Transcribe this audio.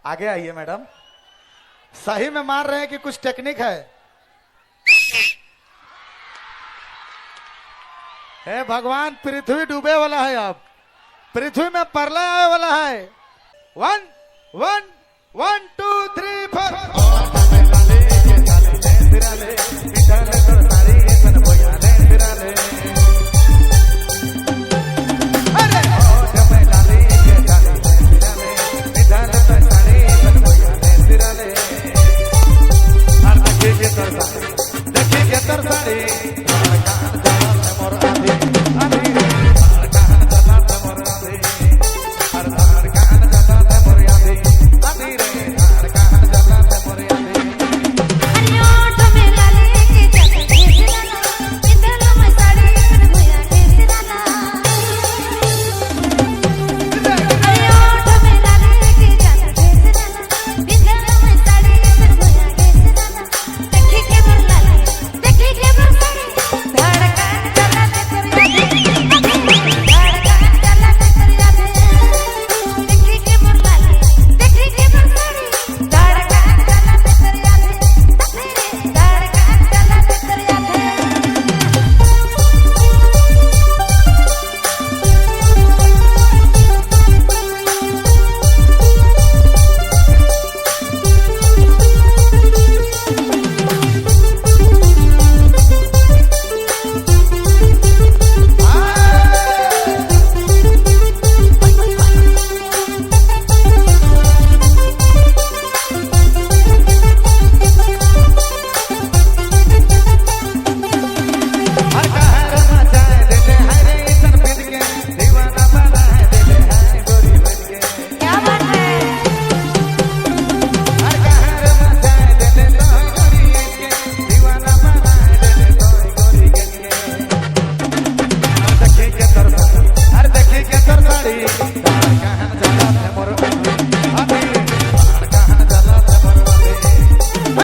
आगे आइए मैडम। सही में मार रहे हैं कि कुछ टेक्निक है? हे भगवान, पृथ्वी डूबे वाला है। अब पृथ्वी में प्रलय आने वाला है। One one one